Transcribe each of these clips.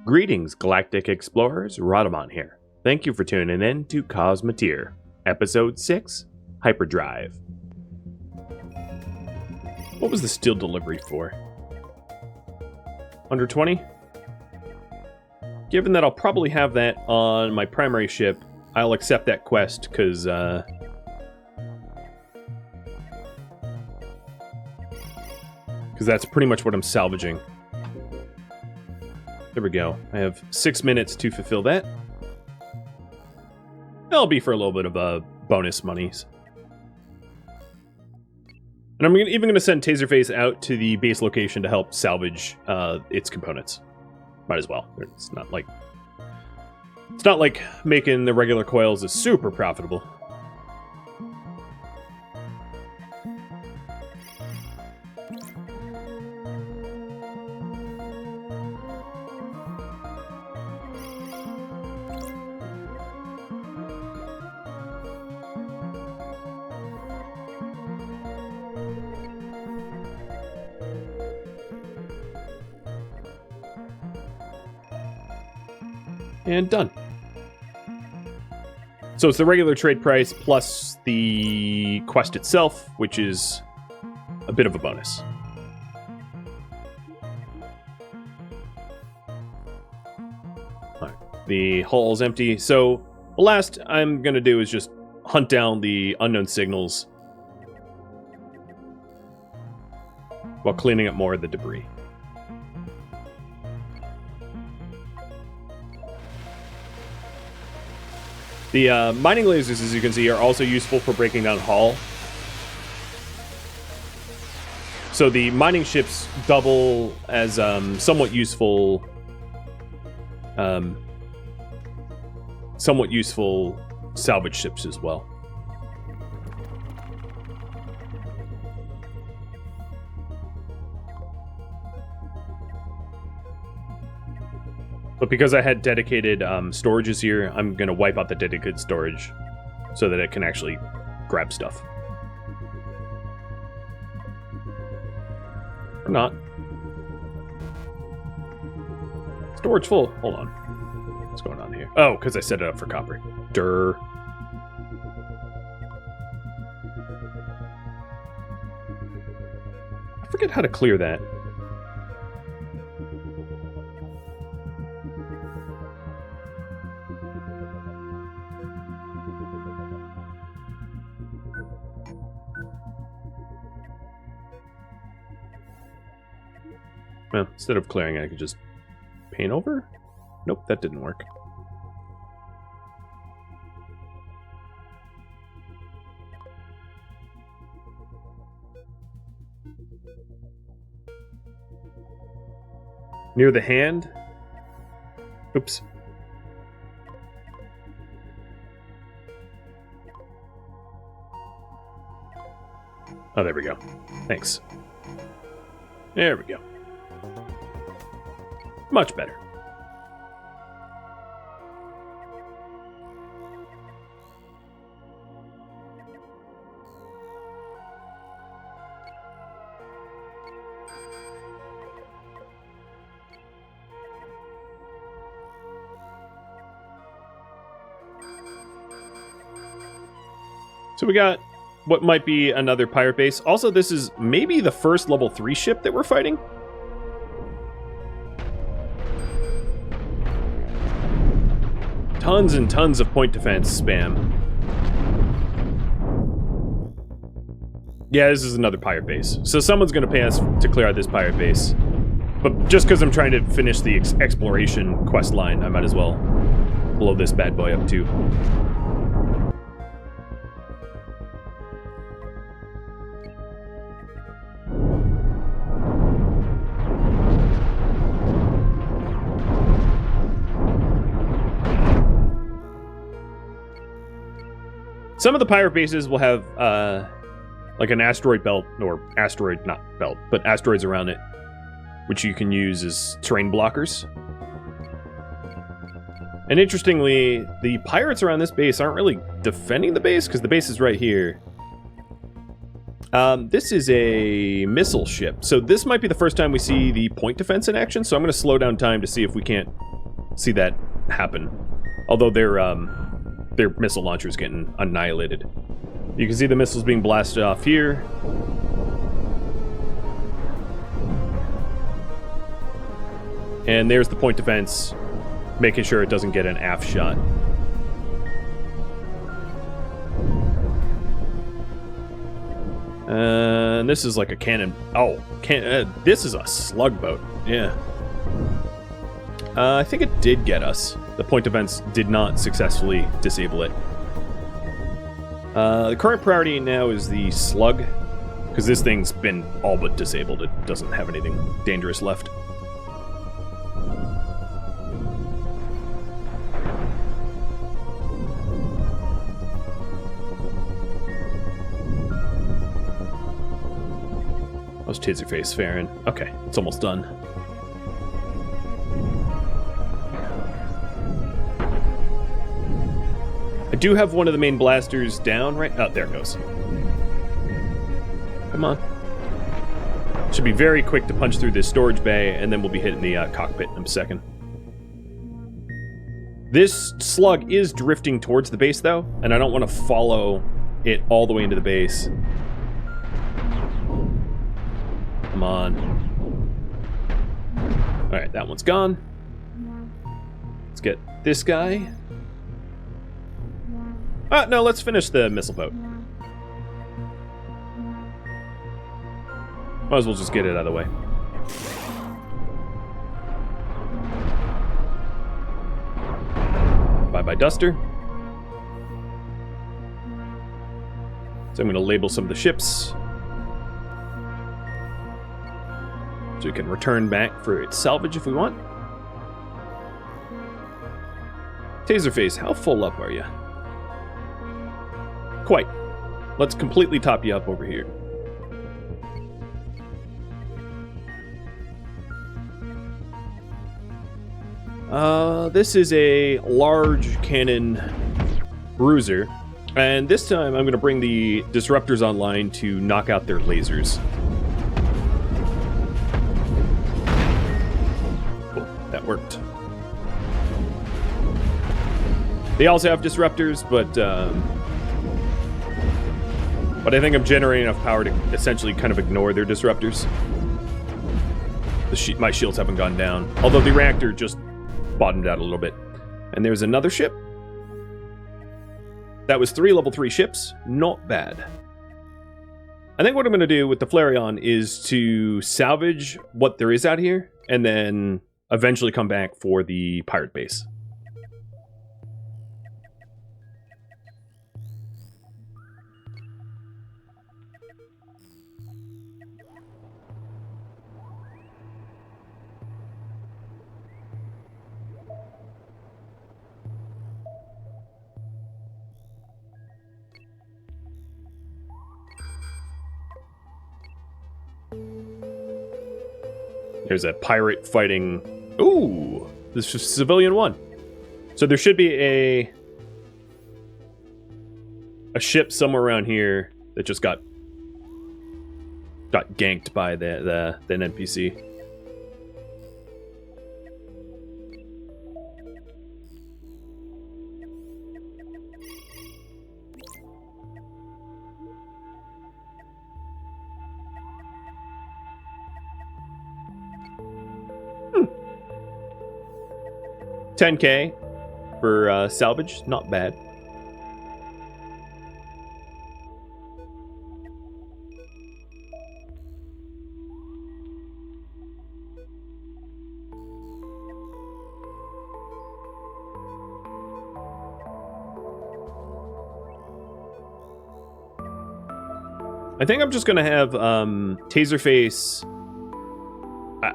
Greetings, Galactic Explorers, Rhadamant here. Thank you for tuning in to Cosmoteer, Episode 6, Hyperdrive. What was the steel delivery for? Under 20? Given that I'll probably have that on my primary ship, I'll accept that quest, because, that's pretty much what I'm salvaging. There we go. I have 6 minutes to fulfill that. That'll be for a little bit of bonus monies. And I'm even going to send Taserface out to the base location to help salvage its components. Might as well. It's not like making the regular coils is super profitable. And done. So it's the regular trade price plus the quest itself, which is a bit of a bonus. All right. The hull's empty. So the last I'm going to do is just hunt down the unknown signals while cleaning up more of the debris. The mining lasers, as you can see, are also useful for breaking down hull. So the mining ships double as somewhat useful salvage ships as well. But because I had dedicated storages here, I'm going to wipe out the dedicated storage so that it can actually grab stuff. Or not. Storage full. Hold on. What's going on here? Oh, because I set it up for copper. Durr. I forget how to clear that. Well, instead of clearing, I could just paint over? Nope, that didn't work. Near the hand? Oops. Oh, there we go. Thanks. There we go. Much better. So we got what might be another pirate base. Also, this is maybe the first level 3 ship that we're fighting. Tons and tons of point defense spam. Yeah, this is another pirate base. So someone's going to pay us to clear out this pirate base. But just because I'm trying to finish the exploration quest line, I might as well blow this bad boy up too. Some of the pirate bases will have, like an asteroid belt, or not belt, but asteroids around it, which you can use as terrain blockers. And interestingly, the pirates around this base aren't really defending the base, because the base is right here. This is a missile ship, so this might be the first time we see the point defense in action, so I'm going to slow down time to see if we can't see that happen. Although their missile launcher is getting annihilated. You can see the missiles being blasted off here. And there's the point defense, making sure it doesn't get an aft shot. And this is like a cannon. Oh, this is a slug boat. Yeah. I think it did get us. The point defense did not successfully disable it. The current priority now is the slug, because this thing's been all but disabled. It doesn't have anything dangerous left. How's Taserface faring? Okay, it's almost done. I do have one of the main blasters down, right? Oh, there it goes. Come on. Should be very quick to punch through this storage bay, and then we'll be hitting the cockpit in a second. This slug is drifting towards the base, though, and I don't want to follow it all the way into the base. Come on. Alright, that one's gone. Let's get this guy. No, let's finish the missile boat. Might as well just get it out of the way. Bye-bye, Duster. So I'm going to label some of the ships, so we can return back for its salvage if we want. Taserface, how full up are you? Quite. Let's completely top you up over here. This is a large cannon bruiser, and this time I'm going to bring the disruptors online to knock out their lasers. Cool, that worked. They also have disruptors, but I think I'm generating enough power to essentially kind of ignore their disruptors. My shields haven't gone down, although the reactor just bottomed out a little bit. And there's another ship. That was 3 level 3 ships. Not bad. I think what I'm going to do with the Flareon is to salvage what there is out here, and then eventually come back for the pirate base. There's a pirate fighting... Ooh! This is civilian one. So there should be a ship somewhere around here that just got ganked by an NPC. $10K for salvage, not bad. I think I'm just going to have Taserface...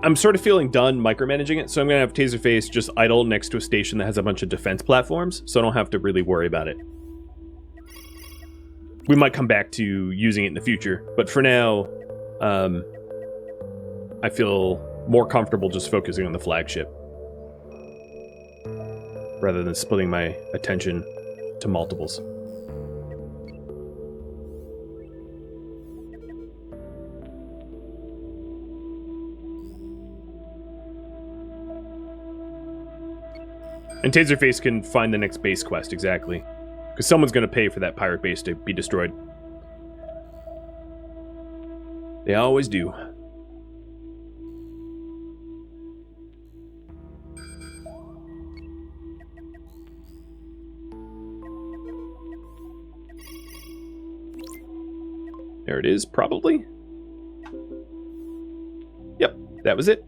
I'm sort of feeling done micromanaging it, so I'm going to have Taserface just idle next to a station that has a bunch of defense platforms, so I don't have to really worry about it. We might come back to using it in the future, but for now, I feel more comfortable just focusing on the flagship, rather than splitting my attention to multiples. And Taserface can find the next base quest, exactly. Because someone's going to pay for that pirate base to be destroyed. They always do. There it is, probably. Yep, that was it.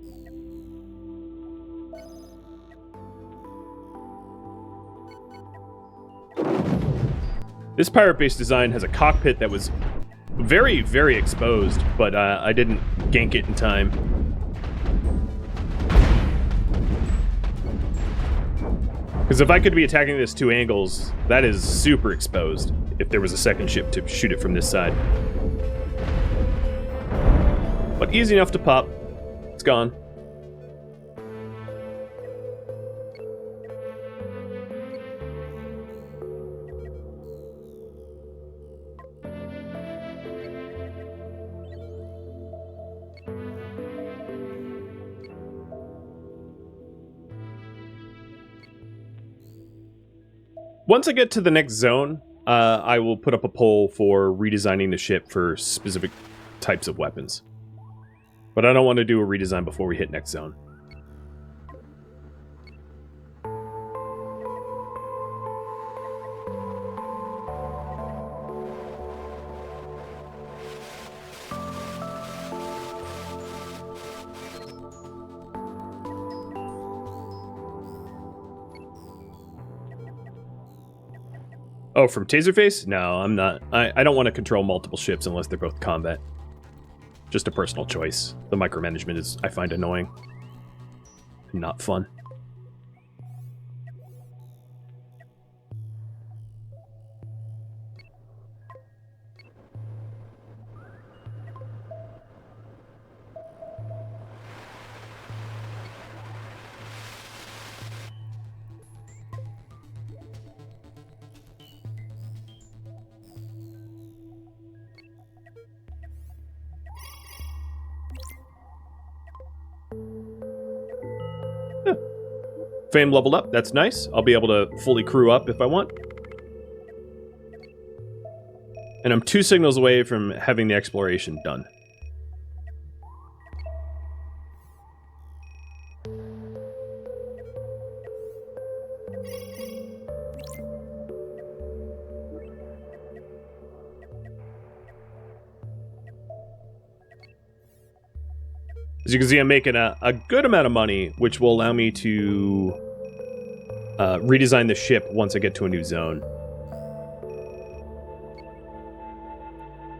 This pirate base design has a cockpit that was very, very exposed, but I didn't gank it in time. Because if I could be attacking this 2 angles, that is super exposed if there was a second ship to shoot it from this side. But easy enough to pop. It's gone. Once I get to the next zone, I will put up a poll for redesigning the ship for specific types of weapons. But I don't want to do a redesign before we hit next zone. Oh, from Taserface? No, I'm not. I don't want to control multiple ships unless they're both combat. Just a personal choice. The micromanagement is, I find, annoying. And not fun. Fame leveled up, that's nice. I'll be able to fully crew up if I want. And I'm 2 signals away from having the exploration done. As you can see, I'm making a good amount of money, which will allow me to redesign the ship once I get to a new zone.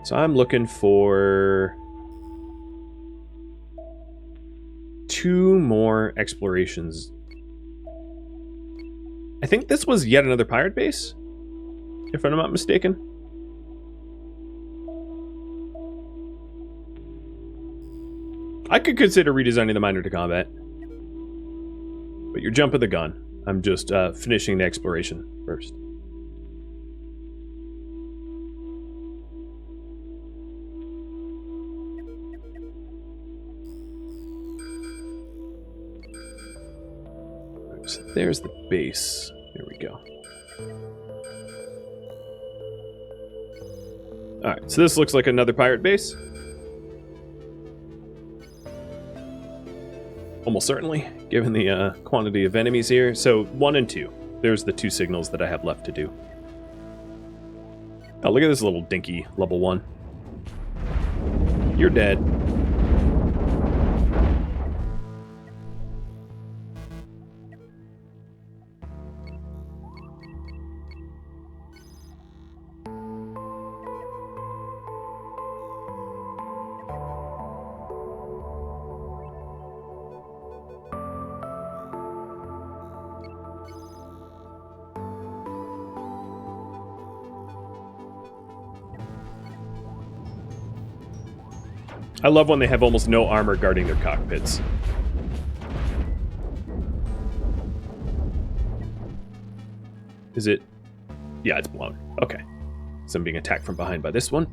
So I'm looking for 2 more explorations. I think this was yet another pirate base, if I'm not mistaken. I could consider redesigning the miner to combat. But you're jumping the gun. I'm just finishing the exploration first. So there's the base. There we go. Alright, so this looks like another pirate base. Almost certainly, given the quantity of enemies here. So 1 and 2. There's the 2 signals that I have left to do. Oh, look at this little dinky level 1. You're dead. I love when they have almost no armor guarding their cockpits. Is it? Yeah, it's blown. Okay. So I'm being attacked from behind by this one.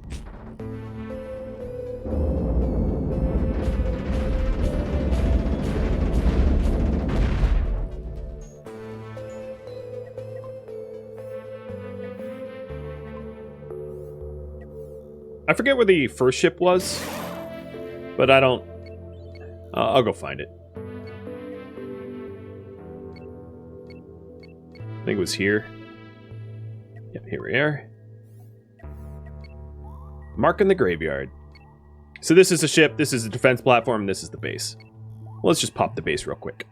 I forget where the first ship was, but I don't... I'll go find it. I think it was here. Yep, here we are. Mark in the graveyard. So this is a ship, this is a defense platform, this is the base. Well, let's just pop the base real quick.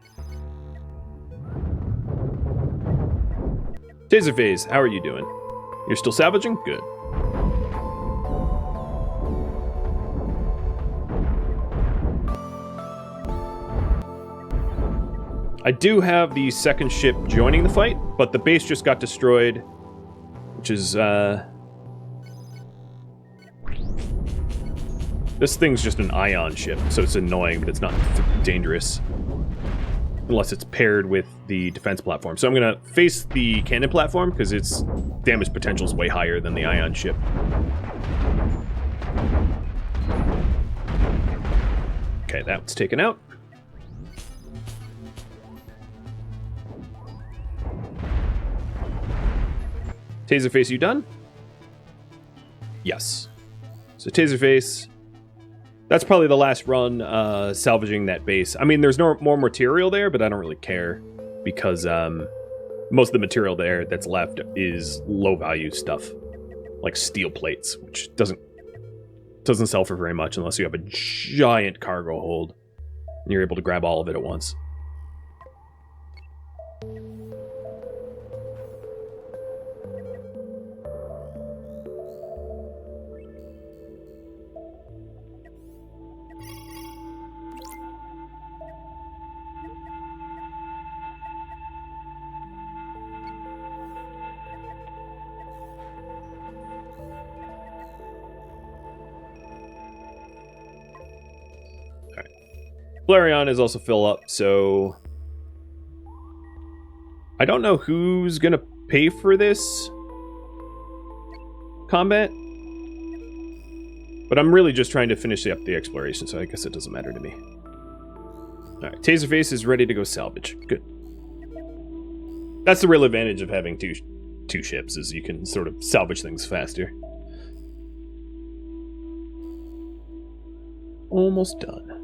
Taserface, how are you doing? You're still salvaging? Good. I do have the second ship joining the fight, but the base just got destroyed, which is, this thing's just an ion ship, so it's annoying, but it's not dangerous. Unless it's paired with the defense platform. So I'm going to face the cannon platform, because its damage potential is way higher than the ion ship. Okay, that one's taken out. Taserface, you done? Yes. So Taserface... That's probably the last run salvaging that base. I mean, there's no more material there, but I don't really care because most of the material there that's left is low-value stuff, like steel plates, which doesn't sell for very much unless you have a giant cargo hold and you're able to grab all of it at once. Flareon is also fill up, so I don't know who's gonna pay for this combat, but I'm really just trying to finish up the exploration, so I guess it doesn't matter to me. Alright, Taserface is ready to go salvage. Good. That's the real advantage of having two ships, is you can sort of salvage things faster. Almost done.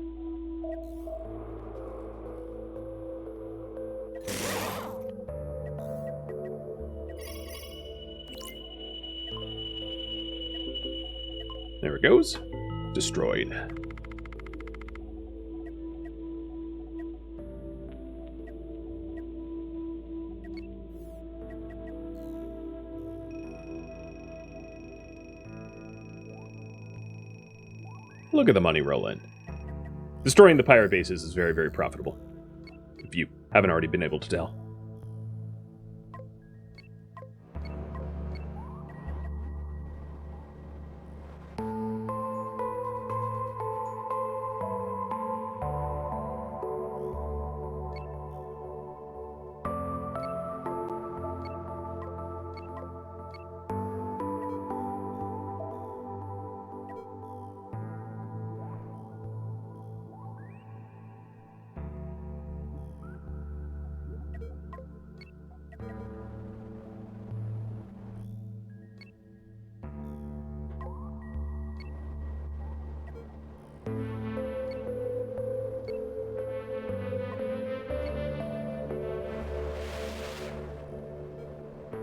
There it goes. Destroyed. Look at the money roll in. Destroying the pirate bases is very, very profitable. If you haven't already been able to tell.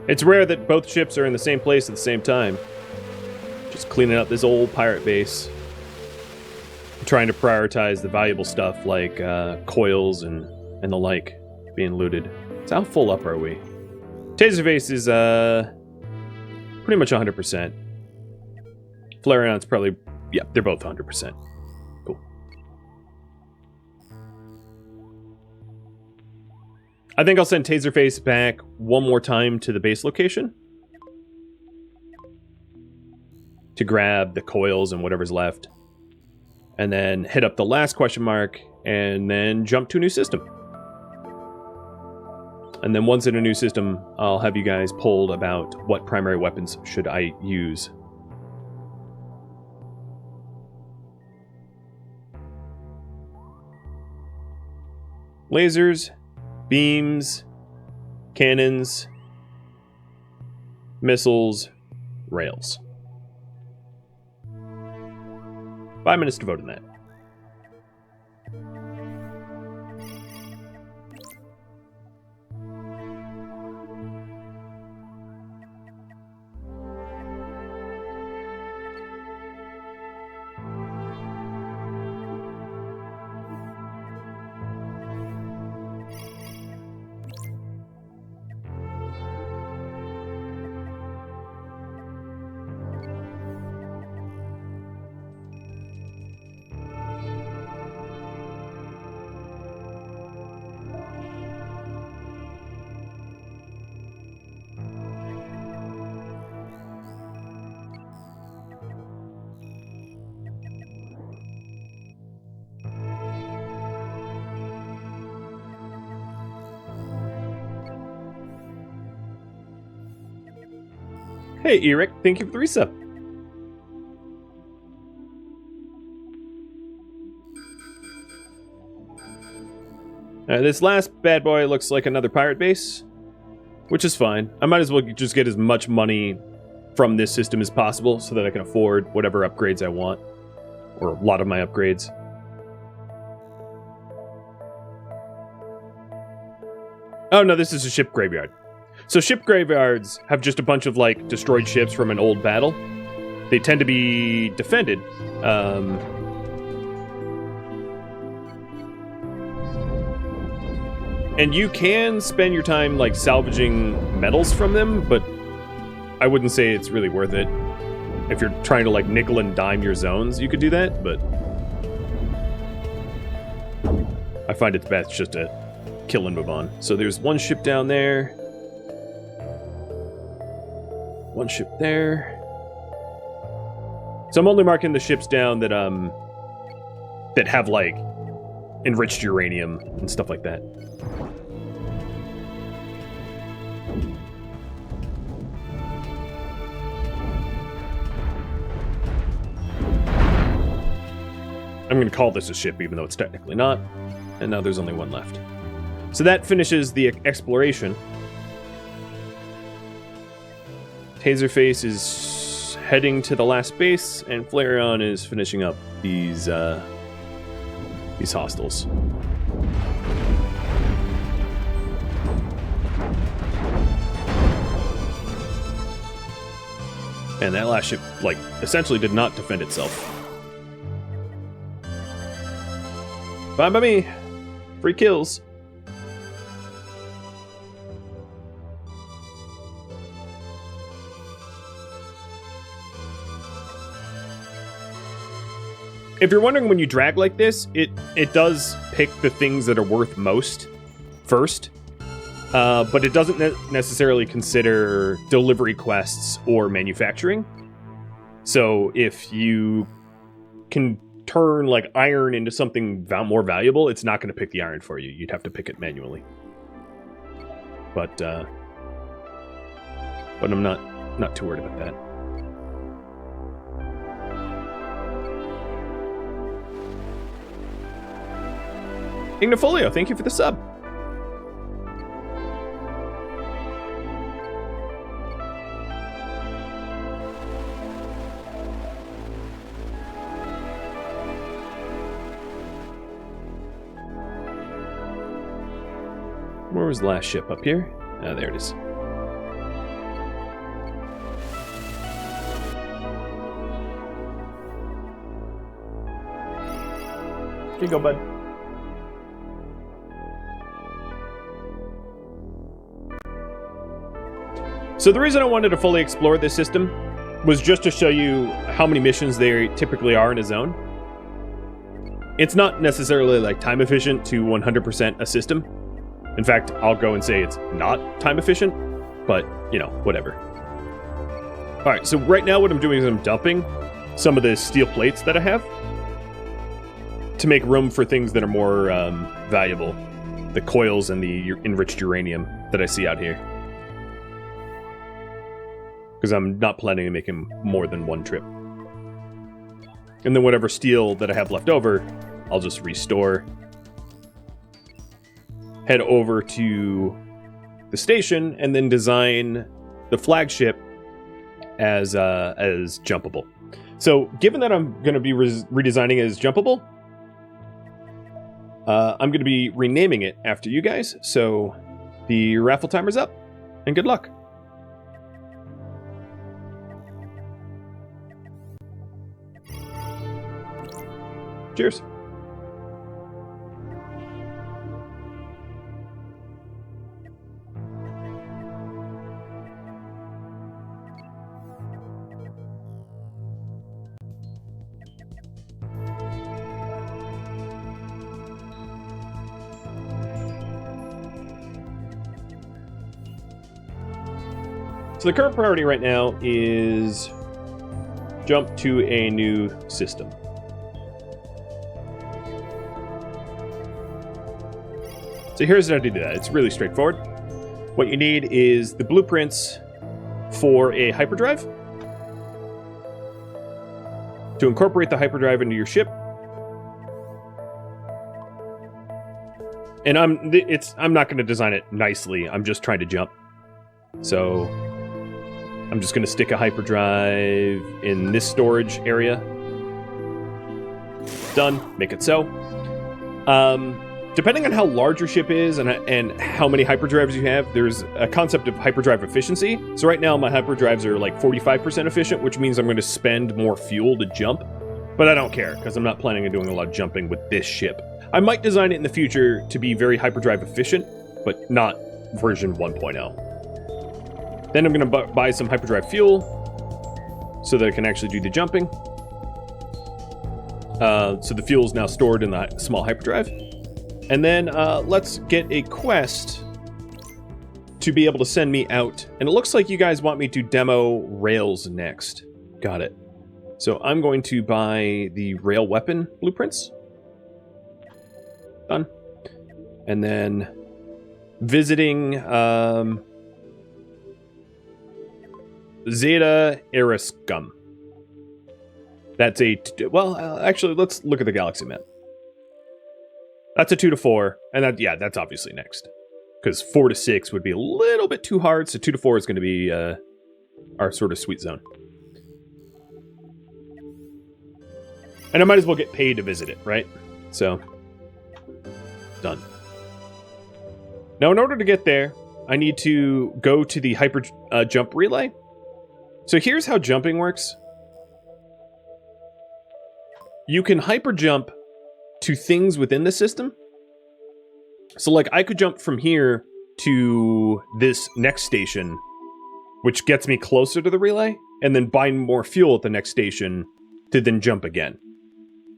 It's rare that both ships are in the same place at the same time. Just cleaning up this old pirate base. Trying to prioritize the valuable stuff like coils and the like being looted. So how full up are we? Taserface is pretty much 100%. Flareon's probably... Yeah, they're both 100%. Cool. I think I'll send Taserface back one more time to the base location to grab the coils and whatever's left, and then hit up the last question mark, and then jump to a new system. And then once in a new system, I'll have you guys polled about what primary weapons should I use. Lasers, beams, cannons, missiles, rails. 5 minutes to vote on that. Hey, Eric, thank you for the resub. This last bad boy looks like another pirate base, which is fine. I might as well just get as much money from this system as possible so that I can afford whatever upgrades I want, or a lot of my upgrades. Oh no, this is a ship graveyard. So ship graveyards have just a bunch of, like, destroyed ships from an old battle. They tend to be defended. And you can spend your time, like, salvaging metals from them, but I wouldn't say it's really worth it. If you're trying to, like, nickel and dime your zones, you could do that, but I find it's best just to kill and move on. So there's one ship down there. One ship there. So I'm only marking the ships down that that have, like, enriched uranium and stuff like that. I'm going to call this a ship even though it's technically not. And now there's only one left. So that finishes the exploration. Taserface is heading to the last base, and Flareon is finishing up these hostiles. And that last ship, like, essentially did not defend itself. Fine by me. Free kills. If you're wondering, when you drag like this, it does pick the things that are worth most first, but it doesn't necessarily consider delivery quests or manufacturing. So if you can turn, like, iron into something more valuable, it's not going to pick the iron for you. You'd have to pick it manually. But I'm not too worried about that. Ignifolio, thank you for the sub. Where was the last ship? Up here? Ah, there it is. Here you go, bud. So the reason I wanted to fully explore this system was just to show you how many missions there typically are in a zone. It's not necessarily, like, time efficient to 100% a system. In fact, I'll go and say it's not time efficient, but, you know, whatever. Alright, so right now what I'm doing is I'm dumping some of the steel plates that I have to make room for things that are more valuable. The coils and the enriched uranium that I see out here. Because I'm not planning on making more than one trip. And then whatever steel that I have left over, I'll just restore. Head over to the station and then design the flagship as jumpable. So, given that I'm going to be redesigning it as jumpable, I'm going to be renaming it after you guys. So, the raffle timer's up, and good luck. Cheers. So the current priority right now is jump to a new system. So here's how to do that. It's really straightforward. What you need is the blueprints for a hyperdrive to incorporate the hyperdrive into your ship. And I'm not going to design it nicely. I'm just trying to jump. So I'm just going to stick a hyperdrive in this storage area. Done. Make it so. Depending on how large your ship is and how many hyperdrives you have, there's a concept of hyperdrive efficiency. So right now my hyperdrives are like 45% efficient, which means I'm going to spend more fuel to jump. But I don't care, because I'm not planning on doing a lot of jumping with this ship. I might design it in the future to be very hyperdrive efficient, but not version 1.0. Then I'm going to buy some hyperdrive fuel so that I can actually do the jumping. So the fuel is now stored in the small hyperdrive. And then let's get a quest to be able to send me out. And it looks like you guys want me to demo rails next. Got it. So I'm going to buy the rail weapon blueprints. Done. And then visiting Zeta Eriscum. That's actually, let's look at the galaxy map. That's a 2 to 4, and that's obviously next. Because 4 to 6 would be a little bit too hard, so 2 to 4 is going to be our sort of sweet zone. And I might as well get paid to visit it, right? So, done. Now, in order to get there, I need to go to the hyper jump relay. So here's how jumping works. You can hyper jump to things within the system. So like I could jump from here to this next station, which gets me closer to the relay, and then buy more fuel at the next station to then jump again.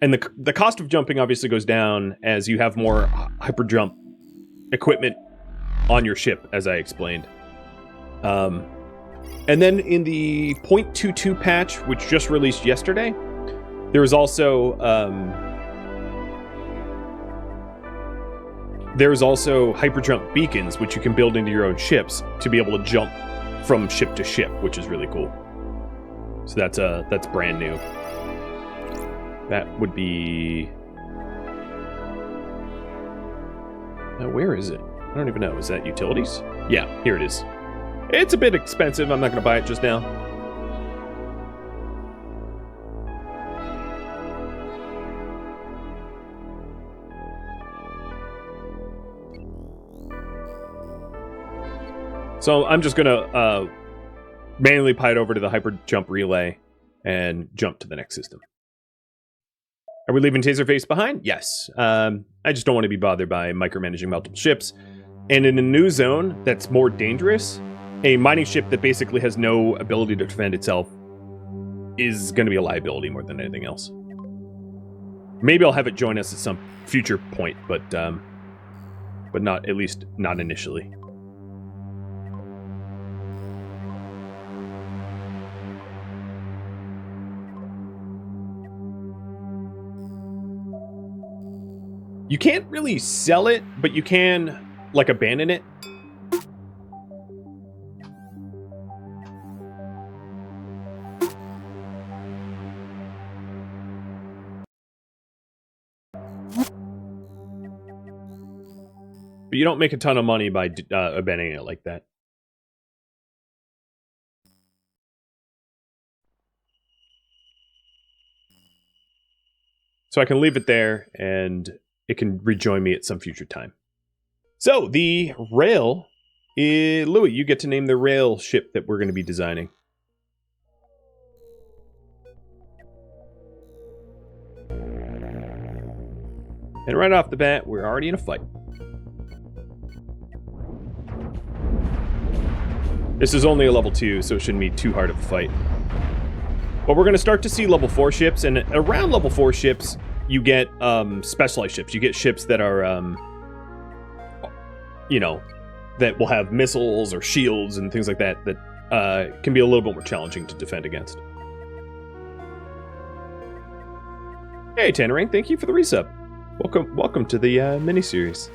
And the cost of jumping obviously goes down as you have more hyper jump equipment on your ship, as I explained. And then in the 0.22 patch, which just released yesterday, there was also hyperjump beacons, which you can build into your own ships to be able to jump from ship to ship, which is really cool. So that's brand new. That would be... where is it? I don't even know. Is that utilities? Yeah, here it is. It's a bit expensive. I'm not going to buy it just now. So I'm just going to manually pipe over to the hyper jump relay and jump to the next system. Are we leaving Taserface behind? Yes. I just don't want to be bothered by micromanaging multiple ships. And in a new zone that's more dangerous, a mining ship that basically has no ability to defend itself is going to be a liability more than anything else. Maybe I'll have it join us at some future point, but not, at least not initially. You can't really sell it, but you can, like, abandon it. But you don't make a ton of money by abandoning it like that. So I can leave it there, and it can rejoin me at some future time. So, the rail... Louis, you get to name the rail ship that we're going to be designing. And right off the bat, we're already in a fight. This is only a level 2, so it shouldn't be too hard of a fight. But we're going to start to see level 4 ships, and around level 4 ships, you get specialized ships. You get ships that are, that will have missiles or shields and things like that can be a little bit more challenging to defend against. Hey, Tannerang, thank you for the resub. Welcome to the miniseries.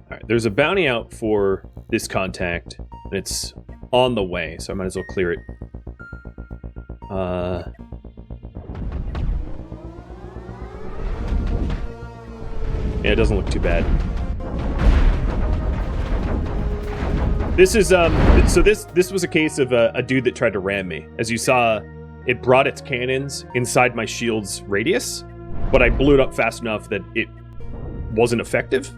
Alright, there's a bounty out for this contact, and it's on the way, so I might as well clear it. Yeah, it doesn't look too bad. This is, so this was a case of a dude that tried to ram me. As you saw, it brought its cannons inside my shield's radius, but I blew it up fast enough that it wasn't effective.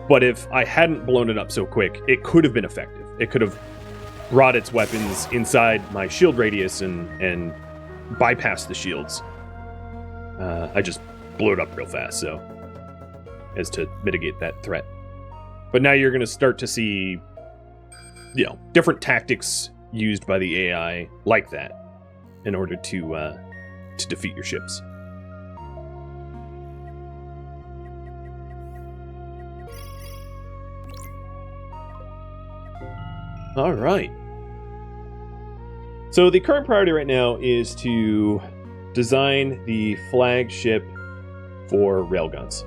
But if I hadn't blown it up so quick, it could have been effective. It could have brought its weapons inside my shield radius and bypassed the shields. I just blew it up real fast, so as to mitigate that threat. But now you're going to start to see, different tactics used by the AI like that in order to defeat your ships. All right. So the current priority right now is to design the flagship for railguns.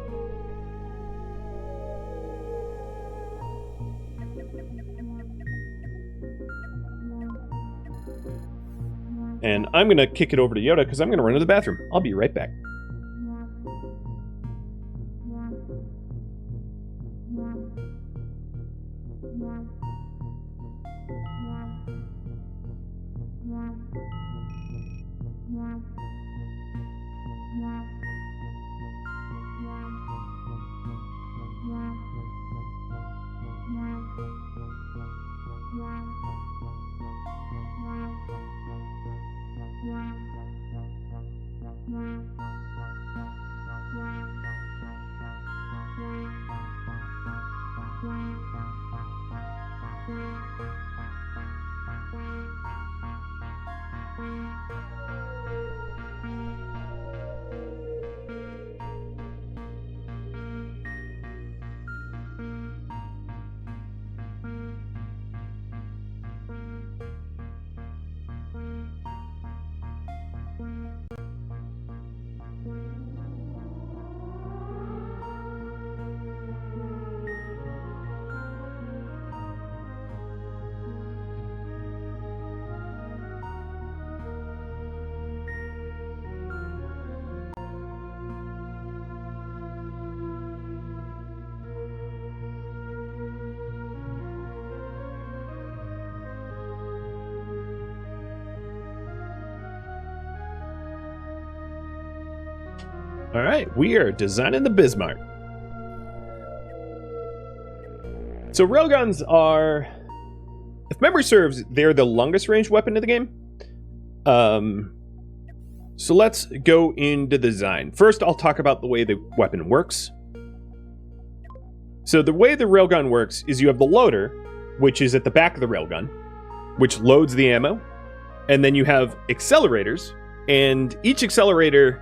And I'm going to kick it over to Yoda because I'm going to run to the bathroom. I'll be right back. All right, we are designing the Bismarck. So railguns are, if memory serves, they're the longest range weapon in the game. So let's go into the design. First, I'll talk about the way the weapon works. So the way the railgun works is you have the loader, which is at the back of the railgun, which loads the ammo. And then you have accelerators, and each accelerator,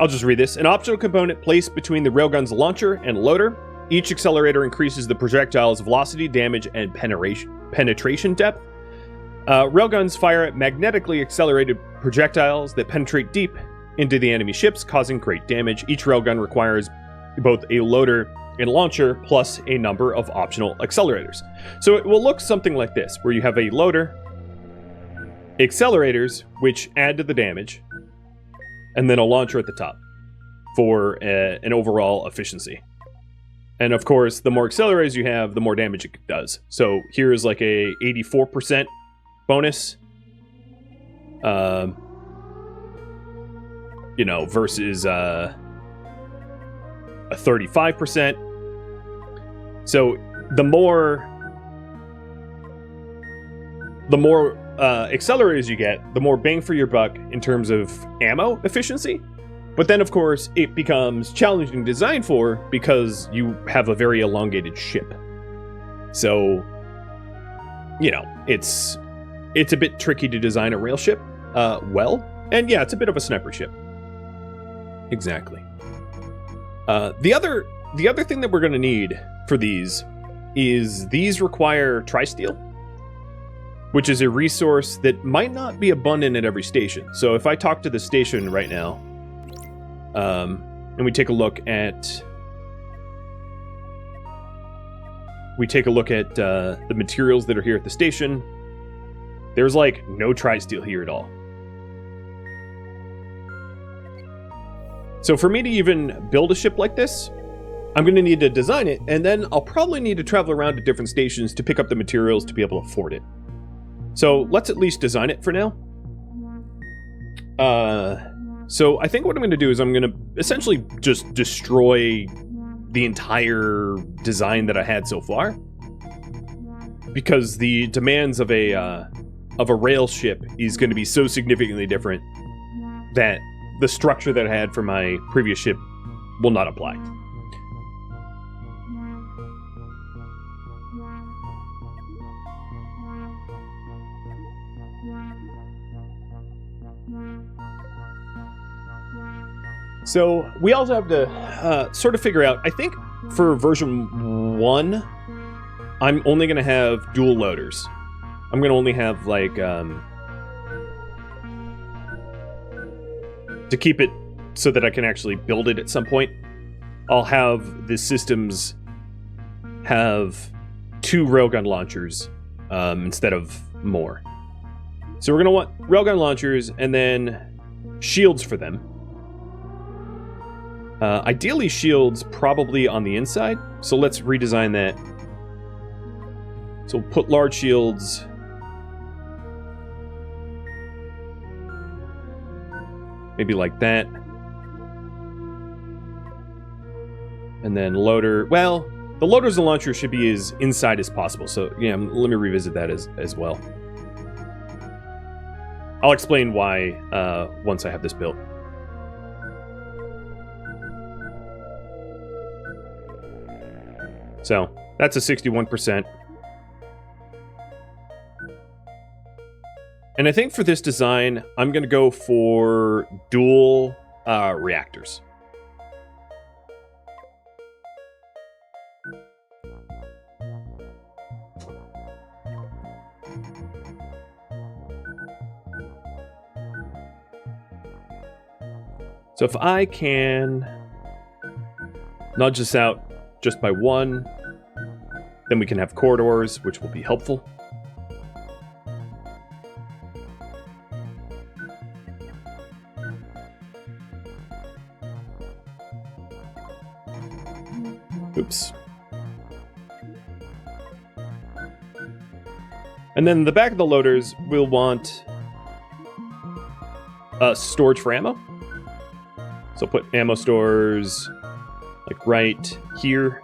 I'll just read this. An optional component placed between the railgun's launcher and loader. Each accelerator increases the projectile's velocity, damage, and penetration depth. Railguns fire at magnetically accelerated projectiles that penetrate deep into the enemy ships, causing great damage. Each railgun requires both a loader in launcher plus a number of optional accelerators. So it will look something like this, where you have a loader, accelerators, which add to the damage, and then a launcher at the top for an overall efficiency. And of course, the more accelerators you have, the more damage it does. So here's like a 84% bonus, versus a 35%. So the more accelerators you get, the more bang for your buck in terms of ammo efficiency. But then, of course, it becomes challenging to design for because you have a very elongated ship. So, it's a bit tricky to design a rail ship well. And yeah, it's a bit of a sniper ship. Exactly. The other thing that we're going to need for these require tri-steel, which is a resource that might not be abundant at every station. So if I talk to the station right now, and we take a look at the materials that are here at the station, there's like no tri-steel here at all. So for me to even build a ship like this, I'm going to need to design it, and then I'll probably need to travel around to different stations to pick up the materials to be able to afford it. So let's at least design it for now. So I think what I'm going to do is I'm going to essentially just destroy the entire design that I had so far, because the demands of a rail ship is going to be so significantly different that the structure that I had for my previous ship will not apply. So we also have to sort of figure out, I think for version 1, I'm only going to have dual loaders. I'm going to only have like, to keep it so that I can actually build it at some point, I'll have the systems have 2 railgun launchers instead of more. So we're going to want railgun launchers and then shields for them. Ideally shields probably on the inside, so let's redesign that. So we'll put large shields. Maybe like that. And then loader, well, the loaders and launchers should be as inside as possible, so yeah, let me revisit that as well. I'll explain why once I have this built. So that's a 61%. And I think for this design, I'm going to go for dual reactors. So if I can nudge this out just by 1, then we can have corridors, which will be helpful. Oops. And then the back of the loaders, we'll want storage for ammo. So put ammo stores like right here.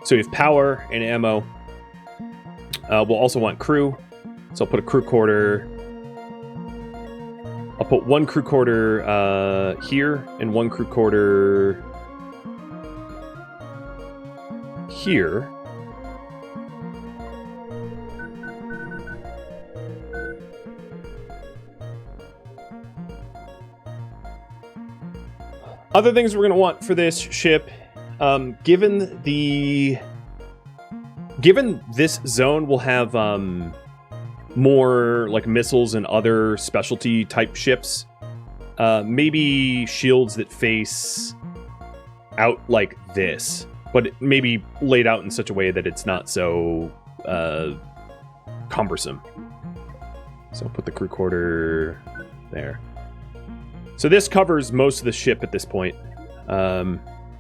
So we have power and ammo. We'll also want crew. So I'll put a crew quarter. I'll put 1 crew quarter here and 1 crew quarter here. Other things we're going to want for this ship, given this zone will have more like missiles and other specialty type ships, maybe shields that face out like this. but it may be laid out in such a way that it's not so cumbersome. So I'll put the crew quarter there. So this covers most of the ship at this point.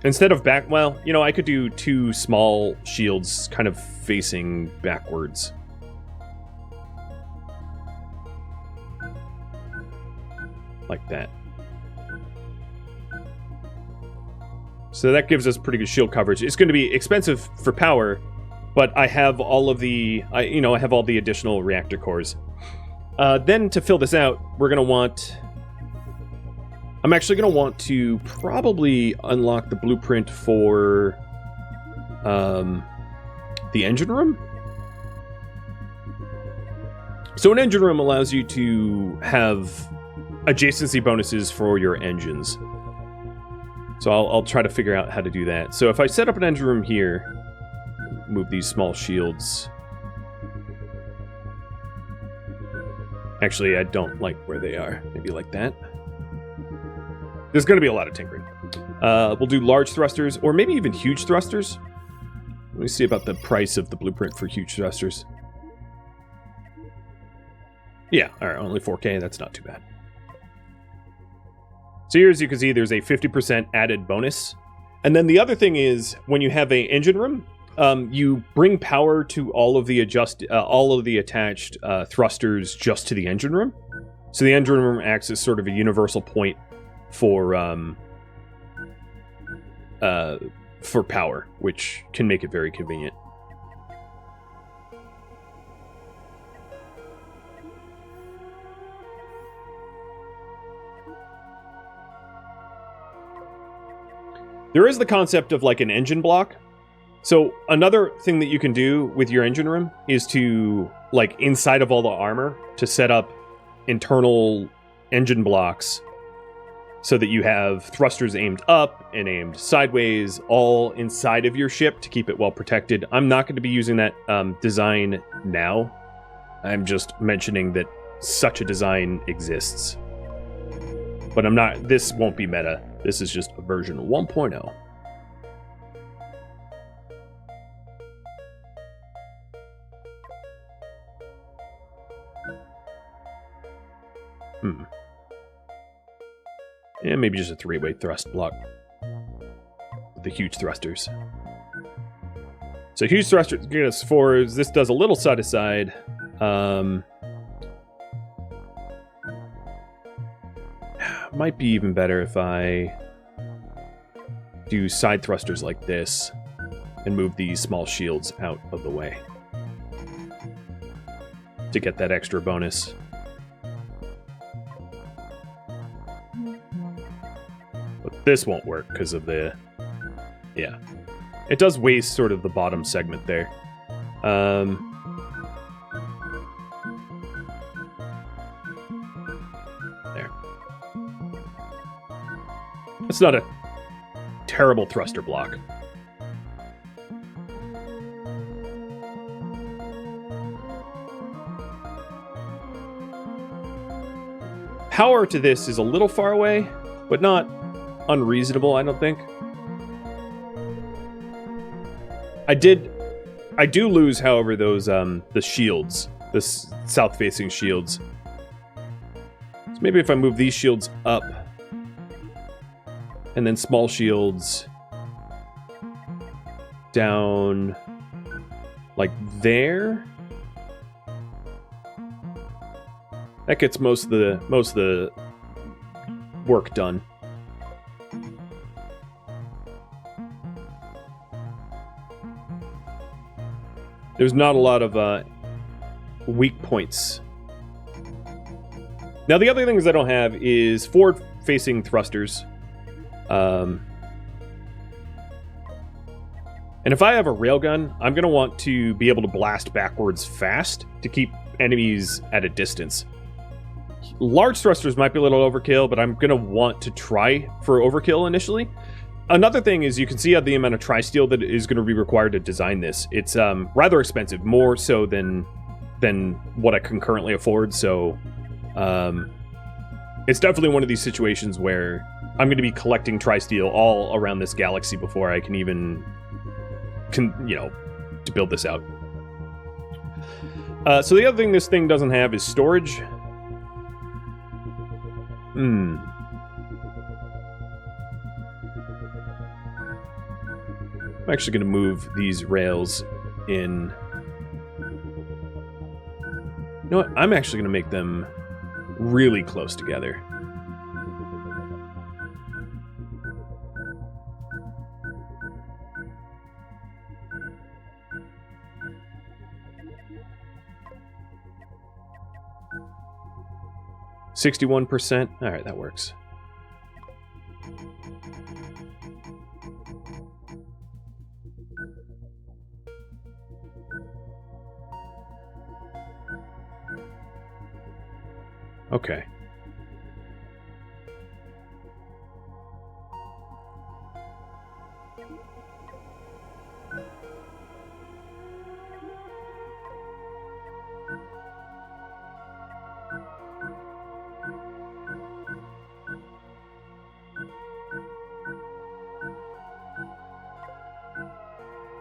Instead of back, well, you know, I could do 2 small shields kind of facing backwards. Like that. So that gives us pretty good shield coverage. It's going to be expensive for power, but I have all of the, I have all the additional reactor cores. Then to fill this out, we're going to want, I'm actually going to want to probably unlock the blueprint for the engine room. So an engine room allows you to have adjacency bonuses for your engines. So I'll try to figure out how to do that. So if I set up an engine room here, move these small shields. Actually, I don't like where they are. Maybe like that. There's going to be a lot of tinkering. We'll do large thrusters, or maybe even huge thrusters. Let me see about the price of the blueprint for huge thrusters. Yeah, all right, only 4K. That's not too bad. So here, as you can see, there's a 50% added bonus. And then the other thing is, when you have an engine room, you bring power to all of the attached thrusters just to the engine room. So the engine room acts as sort of a universal point for power, which can make it very convenient. There is the concept of like an engine block. So another thing that you can do with your engine room is to, like, inside of all the armor, to set up internal engine blocks so that you have thrusters aimed up and aimed sideways, all inside of your ship to keep it well protected. I'm not going to be using that design now. I'm just mentioning that such a design exists. But I'm not, this won't be meta. This is just a version 1.0. Yeah, maybe just a 3-way thrust block. With the huge thrusters. So huge thrusters get us 4. This does a little side to side. Might be even better if I do side thrusters like this and move these small shields out of the way to get that extra bonus. But this won't work because of the... Yeah. It does waste sort of the bottom segment there. There. It's not a terrible thruster block. Power to this is a little far away, but not unreasonable, I don't think. I do lose, however, those the shields, the south-facing shields. So maybe if I move these shields up, and then small shields down like there. That gets most of the work done. There's not a lot of weak points. Now the other things I don't have is forward-facing thrusters. And if I have a railgun, I'm going to want to be able to blast backwards fast to keep enemies at a distance. Large thrusters might be a little overkill, but I'm going to want to try for overkill initially. Another thing is you can see how the amount of tri-steel that is going to be required to design this. It's rather expensive, more so than what I can currently afford. So it's definitely one of these situations where I'm going to be collecting tri-steel all around this galaxy before I can even to build this out. So the other thing this thing doesn't have is storage. I'm actually going to move these rails in. You know what? I'm actually going to make them really close together. %. All right, that works. Okay.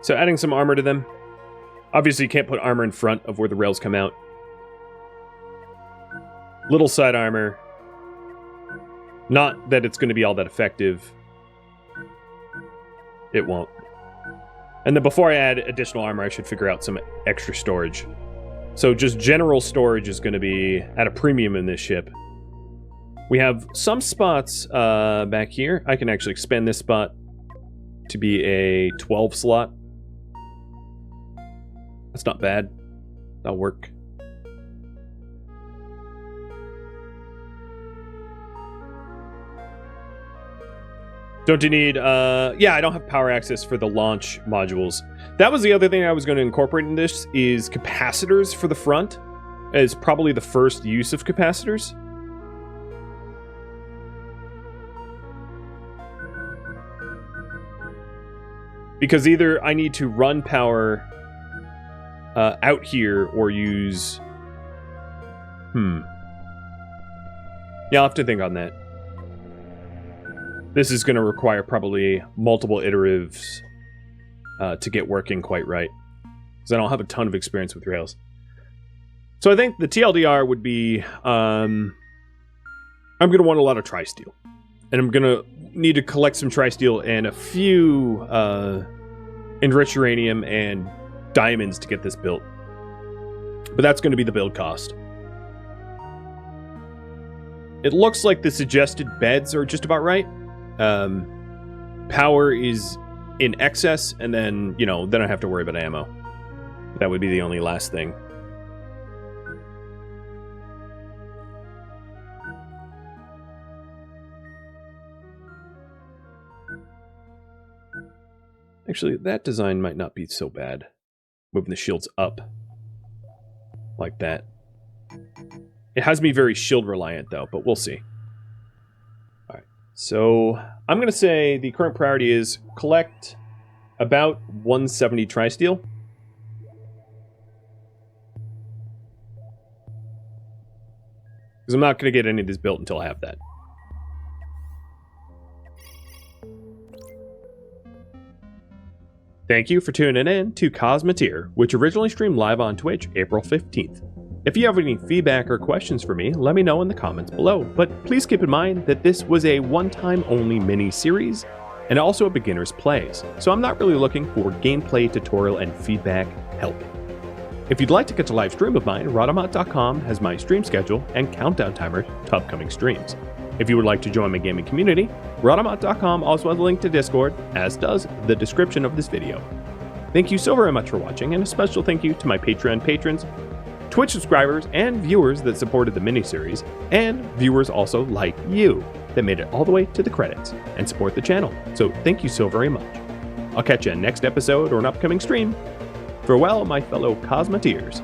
So adding some armor to them. Obviously you can't put armor in front of where the rails come out. Little side armor. Not that it's going to be all that effective. It won't. And then before I add additional armor, I should figure out some extra storage. So just general storage is going to be at a premium in this ship. We have some spots back here. I can actually expand this spot to be a 12 slot. That's not bad. That'll work. Don't you need, yeah, I don't have power access for the launch modules. That was the other thing I was going to incorporate in this, is capacitors for the front, as probably the first use of capacitors. Because either I need to run power out here or use... Yeah, I'll have to think on that. This is going to require probably multiple iteratives to get working quite right. Because I don't have a ton of experience with rails. So I think the TLDR would be... I'm going to want a lot of tri-steel. And I'm going to need to collect some tri-steel and a few enriched uranium and diamonds to get this built. But that's going to be the build cost. It looks like the suggested beds are just about right. Power is in excess, and then, then I have to worry about ammo. That would be the only last thing. Actually, that design might not be so bad. Moving the shields up. Like that. It has me very shield reliant, though, but we'll see. Alright, so I'm going to say the current priority is collect about 170 tri-steel. Because I'm not going to get any of this built until I have that. Thank you for tuning in to Cosmoteer, which originally streamed live on Twitch April 15th. If you have any feedback or questions for me, let me know in the comments below, but please keep in mind that this was a one-time only mini-series, and also a beginner's plays, so I'm not really looking for gameplay, tutorial, and feedback help. If you'd like to catch a live stream of mine, Rhadamant.com has my stream schedule and countdown timer to upcoming streams. If you would like to join my gaming community, Rhadamant.com also has a link to Discord, as does the description of this video. Thank you so very much for watching, and a special thank you to my Patreon patrons, Twitch subscribers, and viewers that supported the miniseries, and viewers also like you that made it all the way to the credits and support the channel. So thank you so very much. I'll catch you in next episode or an upcoming stream. Farewell, my fellow Cosmoteers.